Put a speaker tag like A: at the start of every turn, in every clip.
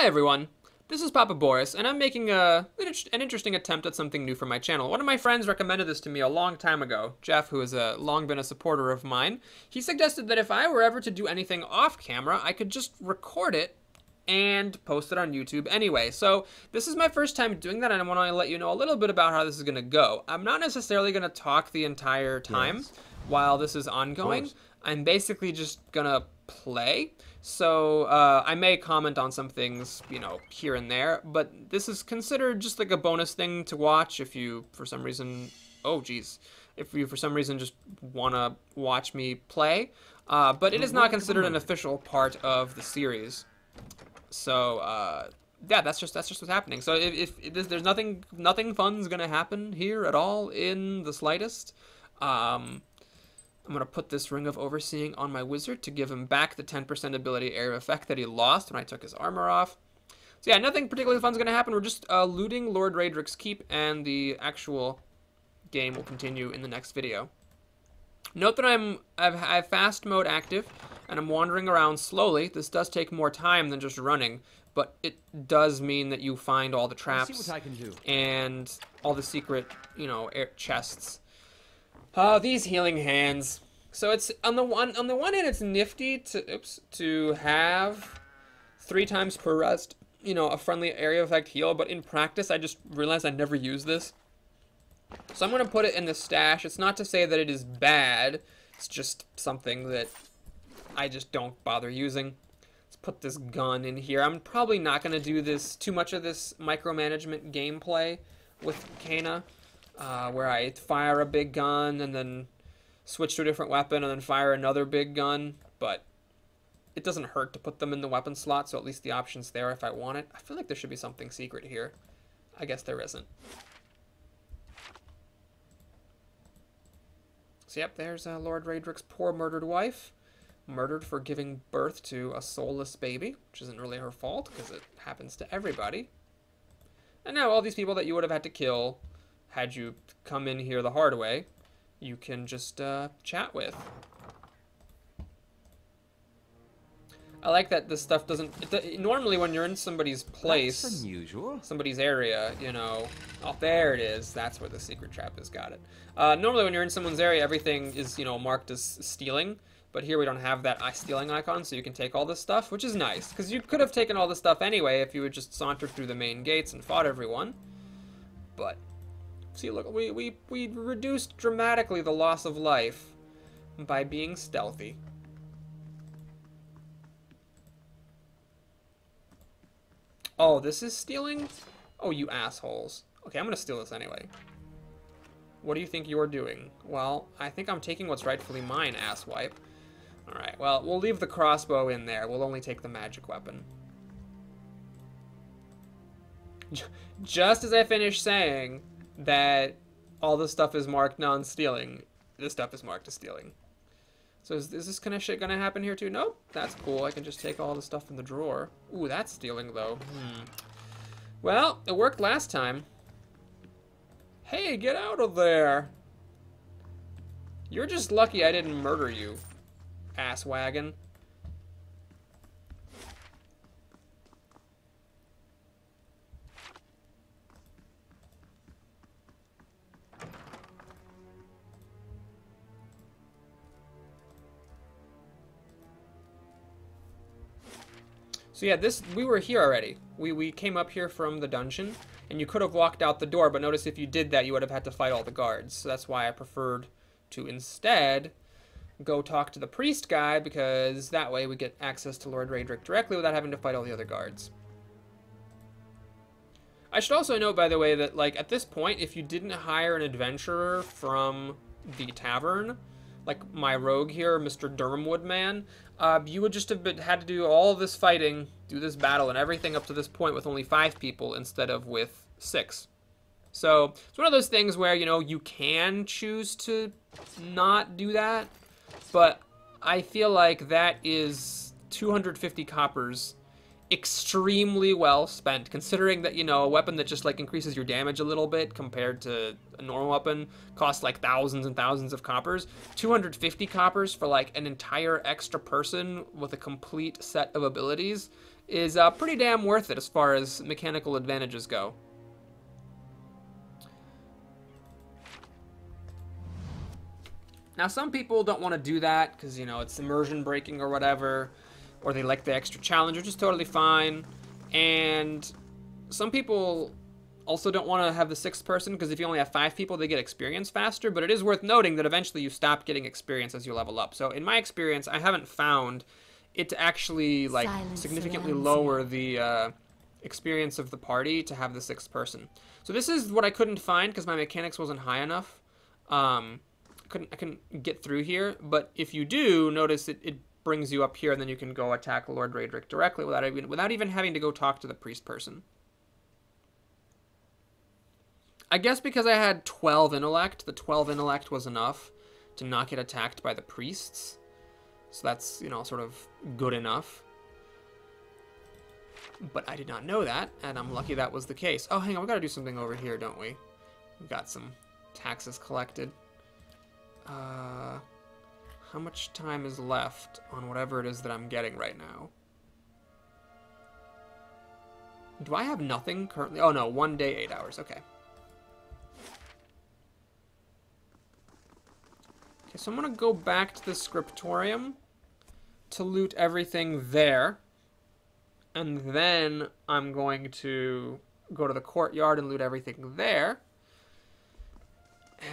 A: Hi everyone, this is Papa Boris, and I'm making an interesting attempt at something new for my channel. One of my friends recommended this to me a long time ago. Jeff, who has long been a supporter of mine, he suggested that if I were ever to do anything off camera, I could just record it and post it on YouTube anyway. So this is my first time doing that, and I want to let you know a little bit about how this is going to go. I'm not necessarily going to talk the entire time while this is ongoing. I'm basically just going to play. So I may comment on some things, you know, here and there, but this is considered just like a bonus thing to watch if you, for some reason, if you for some reason just want to watch me play. But it is not considered an official part of the series. So yeah, that's just what's happening. So if there's nothing fun's gonna happen here at all in the slightest. I'm going to put this Ring of Overseeing on my wizard to give him back the 10% ability area effect that he lost when I took his armor off. So yeah, nothing particularly fun's going to happen. We're just looting Lord Raedric's keep, and the actual game will continue in the next video. Note that I have fast mode active, and I'm wandering around slowly. This does take more time than just running, but it does mean that you find all the traps and all the secret, you know, chests. These healing hands. So it's on the one hand, it's nifty to have 3 times per rest, you know, a friendly area effect heal. But in practice, I just realized I never use this, so I'm gonna put it in the stash. It's not to say that it is bad. It's just something that I just don't bother using. Let's put this gun in here. I'm probably not gonna do too much of this micromanagement gameplay with Kena. Where I fire a big gun and then switch to a different weapon and then fire another big gun, but it doesn't hurt to put them in the weapon slot, so at least the option's there if I want it. I feel like there should be something secret here. I guess there isn't. So yep, there's Lord Raedric's poor murdered wife. Murdered for giving birth to a soulless baby, which isn't really her fault, because it happens to everybody. And now all these people that you would have had to kill had you come in here the hard way, you can just chat with. I like that this stuff doesn't... normally when you're in somebody's place... That's unusual. Somebody's area, you know... Oh, there it is. That's where the secret trap is. Got it. Normally when you're in someone's area, everything is, you know, marked as stealing. But here we don't have that stealing icon, so you can take all this stuff, which is nice. Because you could have taken all this stuff anyway if you had just sauntered through the main gates and fought everyone. But... see, look, we reduced dramatically the loss of life by being stealthy. Oh, this is stealing? Oh, you assholes. Okay, I'm gonna steal this anyway. What do you think you're doing? Well, I think I'm taking what's rightfully mine, asswipe. Alright, well, we'll leave the crossbow in there. We'll only take the magic weapon. Just as I finish saying that all this stuff is marked non-stealing, this stuff is marked as stealing. So is this kind of shit gonna happen here too? Nope, that's cool. I can just take all the stuff in the drawer. Ooh, that's stealing though. Well, it worked last time. Hey, get out of there. You're just lucky I didn't murder you, ass wagon. So yeah, we were here already. We came up here from the dungeon, and you could have walked out the door, but notice if you did that, you would have had to fight all the guards. So that's why I preferred to instead go talk to the priest guy, because that way we get access to Lord Raedric directly without having to fight all the other guards. I should also note, by the way, that like at this point, if you didn't hire an adventurer from the tavern, like my rogue here, Mr. Durmwood Man, you would just have had to do all this fighting, do this battle and everything up to this point with only 5 people instead of with 6. So it's one of those things where, you know, you can choose to not do that, but I feel like that is 250 coppers extremely well spent, considering that, you know, a weapon that just like increases your damage a little bit compared to a normal weapon costs like thousands and thousands of coppers. 250 coppers for like an entire extra person with a complete set of abilities is pretty damn worth it as far as mechanical advantages go. Now, some people don't want to do that because, you know, it's immersion breaking or whatever, or they like the extra challenge, which is totally fine. And some people also don't want to have the 6th person because if you only have 5 people, they get experience faster. But it is worth noting that eventually you stop getting experience as you level up. So in my experience, I haven't found it to actually like significantly lower the experience of the party to have the 6th person. So this is what I couldn't find because my mechanics wasn't high enough. I couldn't get through here, but if you do, notice it brings you up here, and then you can go attack Lord Raedric directly without even having to go talk to the priest person. I guess because I had 12 intellect, the 12 intellect was enough to not get attacked by the priests. So that's, you know, sort of good enough. But I did not know that, and I'm lucky that was the case. Oh, hang on, we gotta do something over here, don't we? We've got some taxes collected. How much time is left on whatever it is that I'm getting right now? Do I have nothing currently? Oh no, 1 day, 8 hours, okay. Okay, so I'm gonna go back to the scriptorium to loot everything there. And then I'm going to go to the courtyard and loot everything there.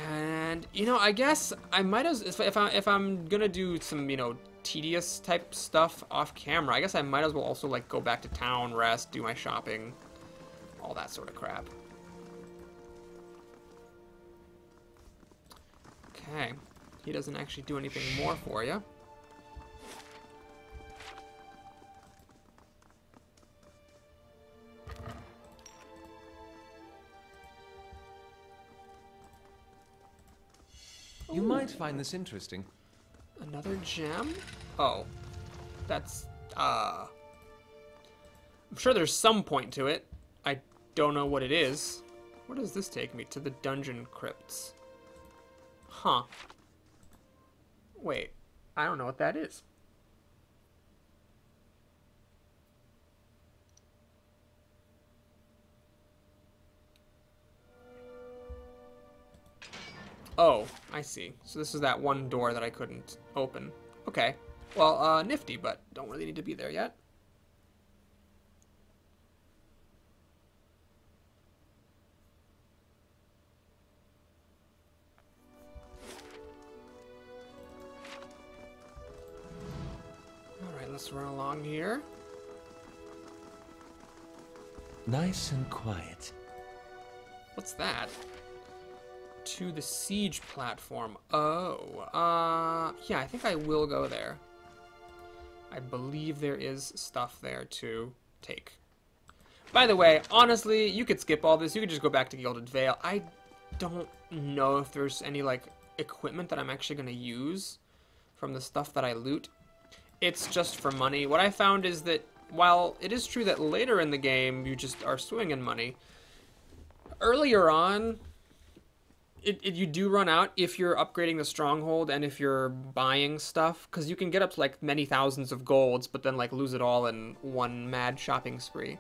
A: And, you know, I guess I might as if I'm gonna do some, you know, tedious type stuff off camera, I guess I might as well also like go back to town, rest, do my shopping, all that sort of crap. Okay, he doesn't actually do anything more for you.
B: You might find this interesting.
A: Another gem? Oh. That's, I'm sure there's some point to it. I don't know what it is. Where does this take me? To the dungeon crypts. Huh. Wait. I don't know what that is. Oh, I see. So this is that one door that I couldn't open. Okay. Well, nifty, but don't really need to be there yet. Alright, let's run along here.
B: Nice and quiet.
A: What's that? To the siege platform. Oh, yeah, I think I will go there. I believe there is stuff there to take. By the way, honestly, you could skip all this. You could just go back to Gilded Vale. I don't know if there's any, like, equipment that I'm actually going to use from the stuff that I loot. It's just for money. What I found is that while it is true that later in the game you just are swinging money, earlier on, you do run out if you're upgrading the stronghold and if you're buying stuff, because you can get up to like many thousands of golds, but then like lose it all in one mad shopping spree.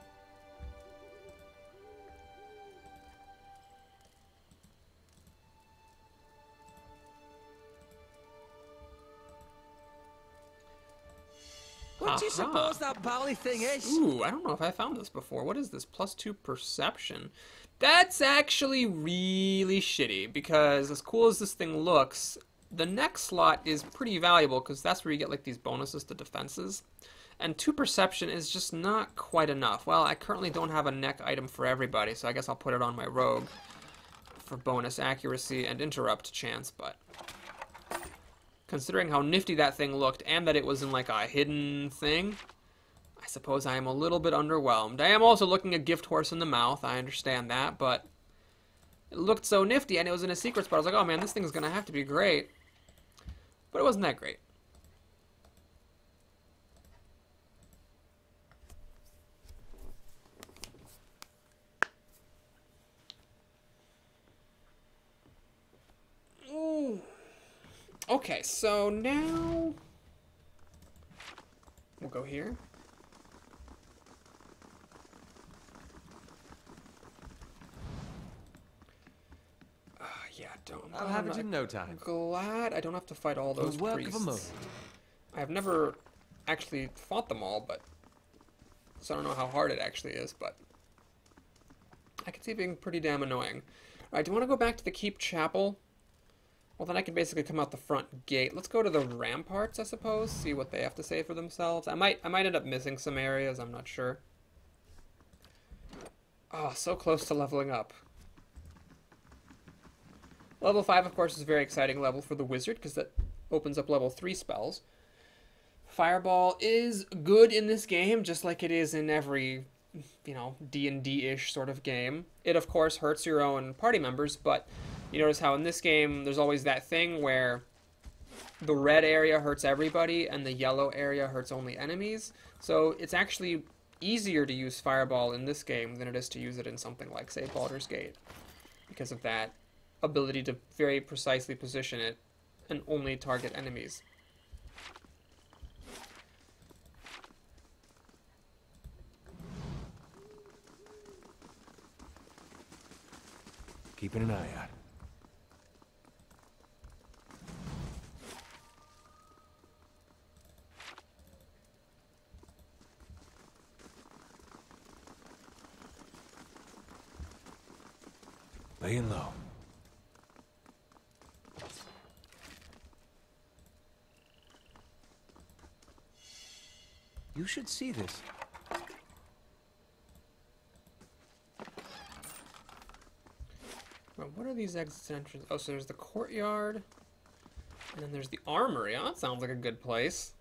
C: What do you suppose that bally thing is?
A: Ooh, I don't know if I found this before. What is this? +2 perception. That's actually really shitty, because as cool as this thing looks, the next slot is pretty valuable, because that's where you get like these bonuses to defenses. And 2 perception is just not quite enough. Well, I currently don't have a neck item for everybody, so I guess I'll put it on my rogue for bonus accuracy and interrupt chance, but considering how nifty that thing looked and that it was in like a hidden thing, I suppose I am a little bit underwhelmed. I am also looking a gift horse in the mouth, I understand that, but it looked so nifty and it was in a secret spot. I was like, oh man, this thing's gonna have to be great. But it wasn't that great. Ooh. Okay, so now we'll go here. Yeah, don't.
B: I'll have it in no time.
A: I'm glad I don't have to fight all those
B: The work
A: priests.
B: of a moment.
A: I've never actually fought them all, but so I don't know how hard it actually is, but I can see it being pretty damn annoying. Alright, do you want to go back to the Keep Chapel? Well, then I can basically come out the front gate. Let's go to the ramparts, I suppose, see what they have to say for themselves. I might end up missing some areas, I'm not sure. Oh, so close to leveling up. Level 5, of course, is a very exciting level for the wizard, because that opens up level 3 spells. Fireball is good in this game, just like it is in every, you know, D&D-ish sort of game. It, of course, hurts your own party members, but you notice how in this game there's always that thing where the red area hurts everybody and the yellow area hurts only enemies. So it's actually easier to use Fireball in this game than it is to use it in something like, say, Baldur's Gate, because of that ability to very precisely position it and only target enemies.
B: Keeping an eye out. Laying low. You should see this.
A: Well, what are these exits and entrances? Oh, so there's the courtyard, and then there's the armory. Oh, that sounds like a good place.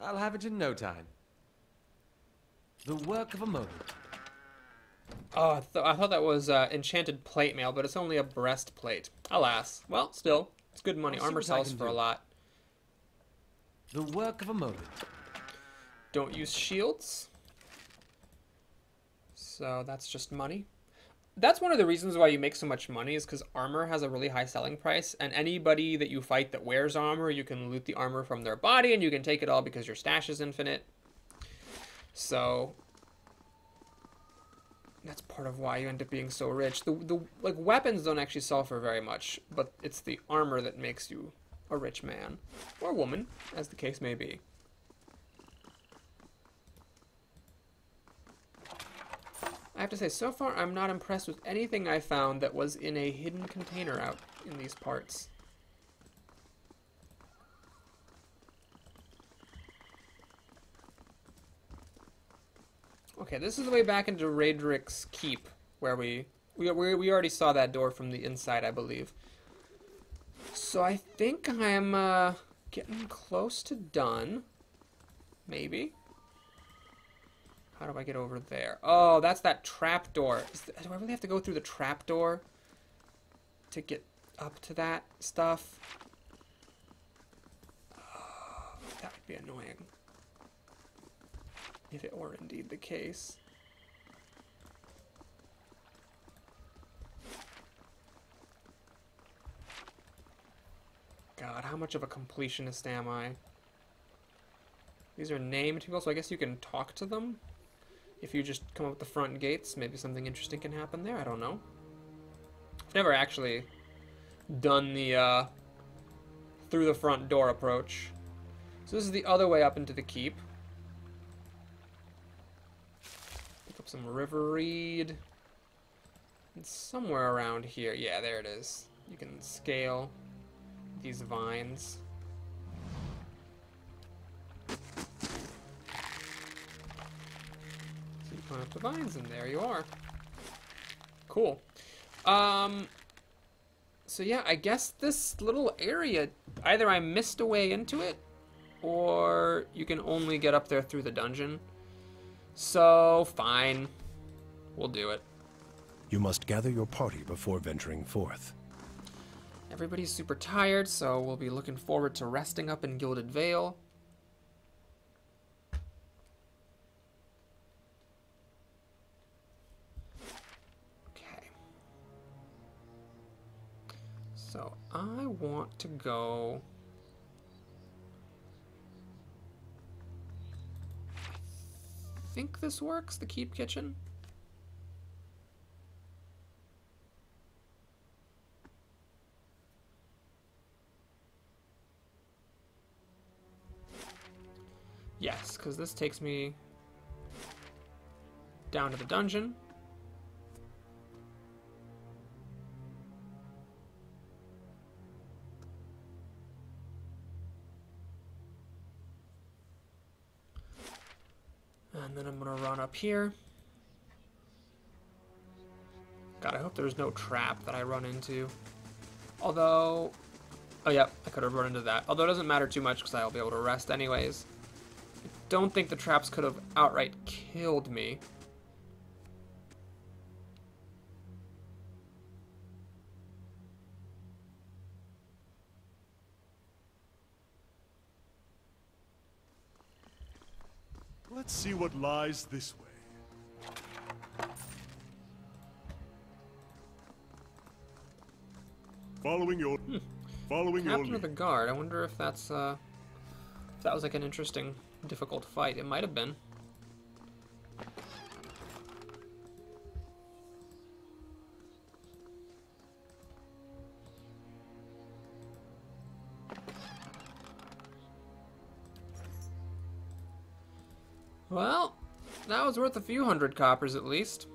B: I'll have it in no time. The work of a moment.
A: Oh, I thought that was enchanted plate mail, but it's only a breastplate. Alas. Well, still, it's good money.
B: I'll see
A: Armor
B: what I
A: sells
B: can
A: for a
B: do.
A: lot.
B: The work of a moment.
A: Don't use shields. So that's just money. That's one of the reasons why you make so much money, is because armor has a really high selling price, and anybody that you fight that wears armor, you can loot the armor from their body, and you can take it all because your stash is infinite. So that's part of why you end up being so rich. The like weapons don't actually sell for very much, but it's the armor that makes you a rich man or woman, as the case may be. I have to say, so far I'm not impressed with anything I found that was in a hidden container out in these parts. Okay, this is the way back into Raedric's keep, where we already saw that door from the inside, I believe. So I think I'm getting close to done. Maybe. How do I get over there? Oh, that's that trap door. Do I really have to go through the trap door to get up to that stuff? Oh, that would be annoying. If it were indeed the case. God, how much of a completionist am I? These are named people, so I guess you can talk to them. If you just come up the front gates, maybe something interesting can happen there. I don't know. I've never actually done the through the front door approach. So this is the other way up into the keep. Pick up some river reed. It's somewhere around here. Yeah, there it is. You can scale these vines. Climb up the vines, and there you are. Cool. So yeah, I guess this little area, either I missed a way into it, or you can only get up there through the dungeon. So, fine. We'll do it.
D: You must gather your party before venturing forth.
A: Everybody's super tired, so we'll be looking forward to resting up in Gilded Vale. So I want to go... I think this works, the Keep Kitchen. Yes, because this takes me down to the dungeon. And then I'm going to run up here. God, I hope there's no trap that I run into. Although... Oh, yeah, I could have run into that. Although it doesn't matter too much because I'll be able to rest anyways. I don't think the traps could have outright killed me.
E: Let's see what lies this way. Following your
A: Captain of the
E: lead.
A: Guard. I wonder if that's if that was like an interesting, difficult fight. It might have been. Well, that was worth a few hundred coppers at least.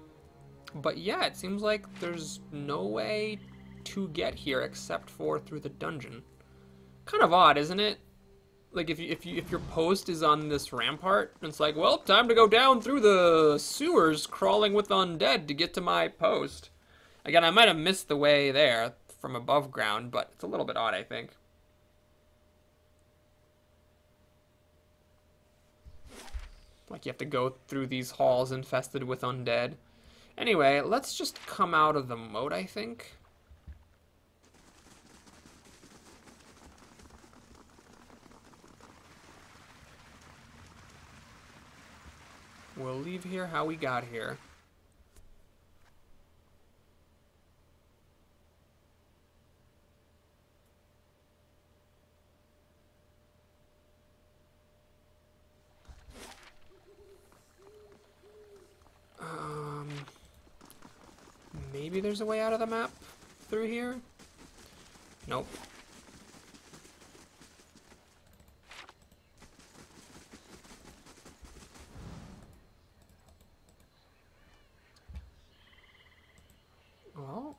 A: But yeah, it seems like there's no way to get here except for through the dungeon. Kind of odd, isn't it? Like if your post is on this rampart, it's like, well, time to go down through the sewers, crawling with undead to get to my post. Again, I might have missed the way there from above ground, but it's a little bit odd, I think. Like you have to go through these halls infested with undead. Anyway, let's just come out of the moat, I think. We'll leave here how we got here. Maybe there's a way out of the map through here? Nope. Well,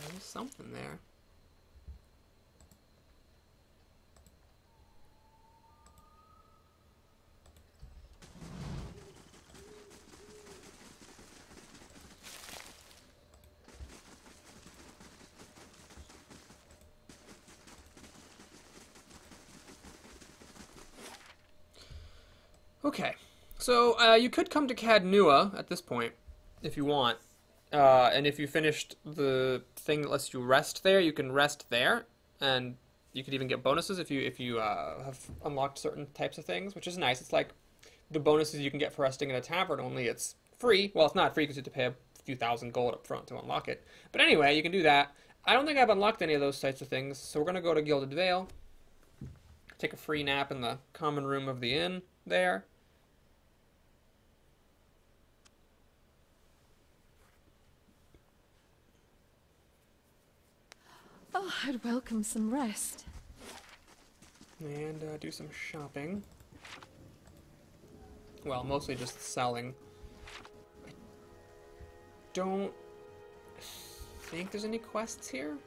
A: there's something there. Okay, so you could come to Cadnua at this point, if you want. And if you finished the thing that lets you rest there, you can rest there, and you could even get bonuses if you have unlocked certain types of things, which is nice. It's like the bonuses you can get for resting in a tavern, only it's free. Well, it's not free because you have to pay a few thousand gold up front to unlock it. But anyway, you can do that. I don't think I've unlocked any of those types of things, so we're going to go to Gilded Vale, take a free nap in the common room of the inn there.
F: Oh, I'd welcome some rest.
A: And do some shopping. Well, mostly just selling. I don't think there's any quests here.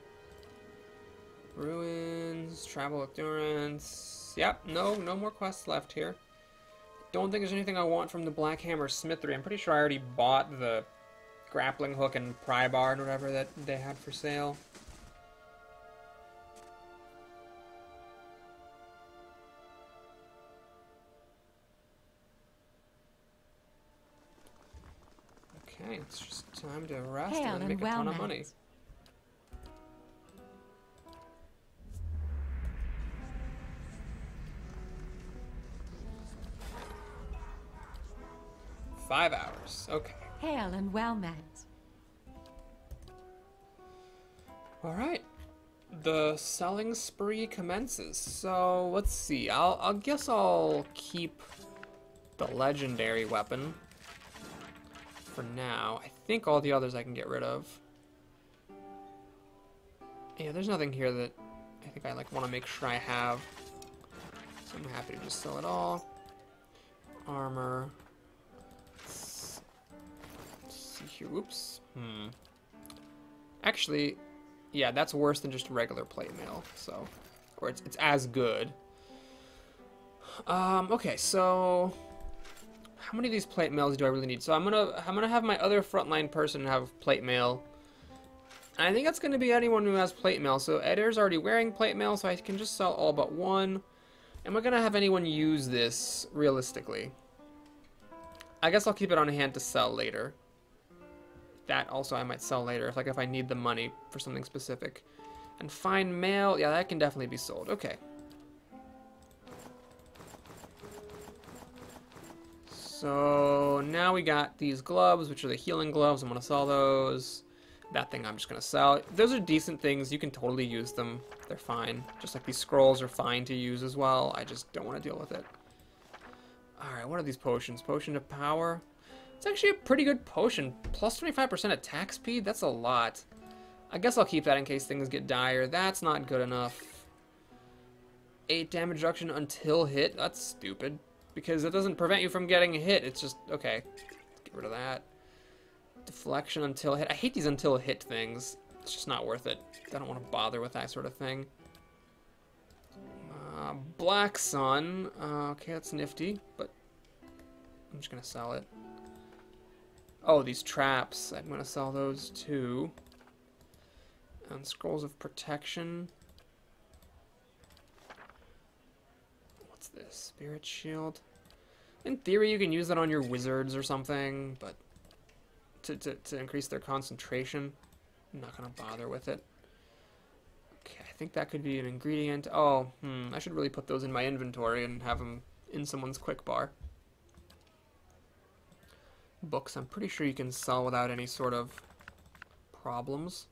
A: Ruins, travel endurance. Yep, no more quests left here. Don't think there's anything I want from the Black Hammer Smithery. I'm pretty sure I already bought the grappling hook and pry bar and whatever that they had for sale. Okay, it's just time to rest and then make a ton of money. Five hours. Okay.
F: Hail and well met.
A: Alright. The selling spree commences. So, let's see. I guess I'll keep the legendary weapon for now. I think all the others I can get rid of. Yeah, there's nothing here that I think I want to make sure I have. So I'm happy to just sell it all. Armor. Let's see here. Whoops. Actually, yeah, that's worse than just regular plate mail. So, or it's as good. Okay, so how many of these plate mails do I really need? So I'm gonna have my other frontline person have plate mail. And I think that's gonna be anyone who has plate mail. So Edgar's already wearing plate mail, so I can just sell all but one. Am I gonna have anyone use this realistically? I guess I'll keep it on hand to sell later. That also I might sell later, if I need the money for something specific. And fine mail, yeah, that can definitely be sold. Okay. So now we got these gloves, which are the healing gloves. I'm gonna sell those. That thing I'm just gonna sell. Those are decent things. You can totally use them. They're fine. Just like these scrolls are fine to use as well. I just don't want to deal with it. Alright, what are these potions? Potion of power. It's actually a pretty good potion. Plus 25% attack speed? That's a lot. I guess I'll keep that in case things get dire. That's not good enough. 8 damage reduction until hit? That's stupid. Because it doesn't prevent you from getting hit. It's just, okay. Let's get rid of that. Deflection until hit. I hate these until hit things. It's just not worth it. I don't want to bother with that sort of thing. Black Sun. Okay, that's nifty, but I'm just going to sell it. Oh, these traps. I'm going to sell those too. And Scrolls of Protection. What's this? Spirit Shield. In theory, you can use that on your wizards or something, but to increase their concentration, I'm not going to bother with it. Okay, I think that could be an ingredient. Oh, I should really put those in my inventory and have them in someone's quick bar. Books, I'm pretty sure you can sell without any sort of problems.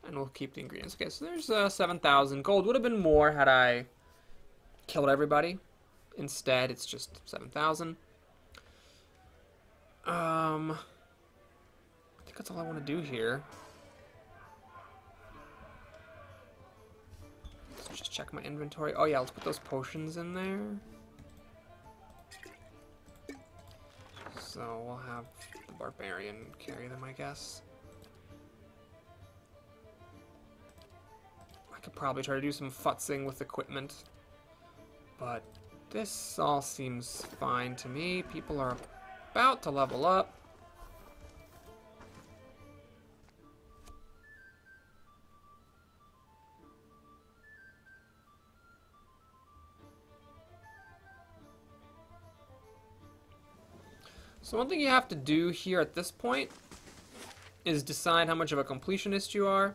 A: And we'll keep the ingredients. Okay, so there's 7,000. Gold would have been more had I killed everybody. Instead, it's just 7,000. I think that's all I want to do here. Let's just check my inventory. Oh yeah, let's put those potions in there. So we'll have the barbarian carry them, I guess. I could probably try to do some futzing with equipment, but this all seems fine to me. People are about to level up. So one thing you have to do here at this point is decide how much of a completionist you are.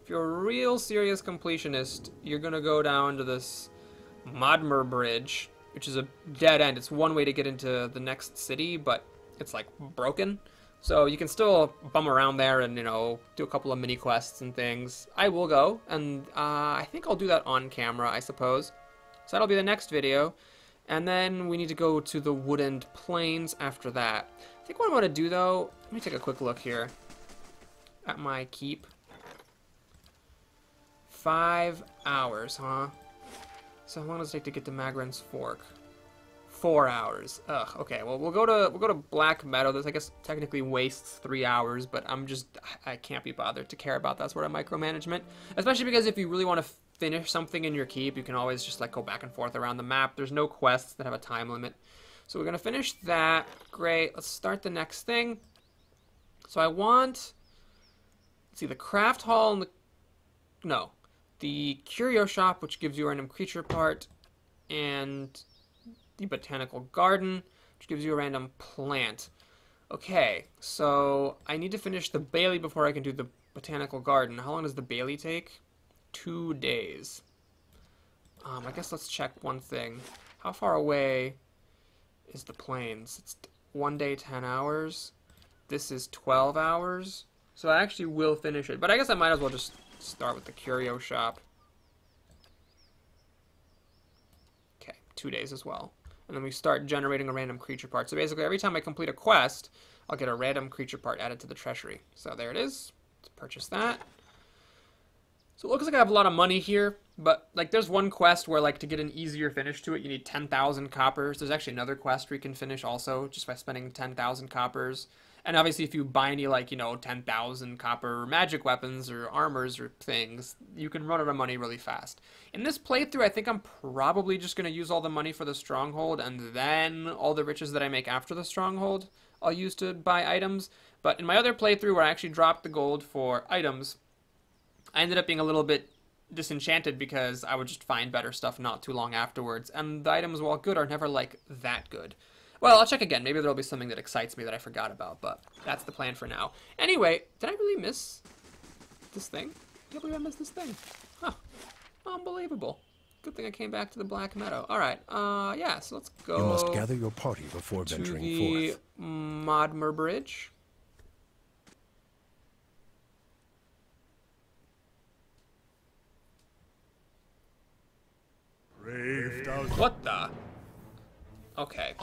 A: If you're a real serious completionist, you're going to go down to this Modmer Bridge, which is a dead end. It's one way to get into the next city, but it's like broken. So you can still bum around there and, you know, do a couple of mini quests and things. I will go, and I think I'll do that on camera, I suppose. So that'll be the next video. And then we need to go to the Woodend Plains after that. I think what I want to do, though, let me take a quick look here at my keep. 5 hours, huh? So how long does it take to get to Magran's Fork? 4 hours. Ugh. Okay. Well, we'll go to Black Meadow. This, I guess, technically wastes 3 hours, but I can't be bothered to care about that sort of micromanagement. Especially because if you really want to finish something in your keep, you can always just like go back and forth around the map. There's no quests that have a time limit. So we're gonna finish that. Great. Let's start the next thing. So I want, let's see, the craft hall and the curio shop, which gives you a random creature part, and the botanical garden, which gives you a random plant. Okay, so I need to finish the Bailey before I can do the botanical garden. How long does the Bailey take? 2 days. I guess let's check one thing. How far away is the plains? It's 1 day, 10 hours. This is 12 hours. So I actually will finish it. But I guess I might as well just start with the curio shop. Okay, 2 days as well. And then we start generating a random creature part. So basically every time I complete a quest, I'll get a random creature part added to the treasury. So there it is. Let's purchase that. So it looks like I have a lot of money here, but like there's one quest where like to get an easier finish to it, you need 10,000 coppers. There's actually another quest where you can finish also just by spending 10,000 coppers. And obviously if you buy any like, 10,000 copper magic weapons or armors or things, you can run out of money really fast. In this playthrough, I think I'm probably just going to use all the money for the stronghold and then all the riches that I make after the stronghold I'll use to buy items. But in my other playthrough where I actually dropped the gold for items, I ended up being a little bit disenchanted because I would just find better stuff not too long afterwards, and the items, while good, are never, like, that good. Well, I'll check again. Maybe there'll be something that excites me that I forgot about, but that's the plan for now. Anyway, did I really miss this thing? I can't believe I missed this thing. Huh. Unbelievable. Good thing I came back to the Black Meadow. Alright, yeah, so let's go...
D: You must gather your party before
A: to
D: venturing
A: the
D: forth.
A: Modmer Bridge. What the? Okay.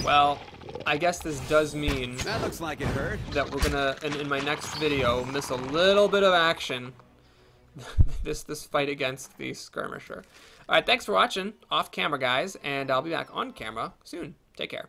A: Well, I guess this does mean
C: That looks like it hurt.
A: that we're gonna, in my next video, miss a little bit of action. this fight against the skirmisher. Alright, thanks for watching. Off camera, guys, and I'll be back on camera soon. Take care.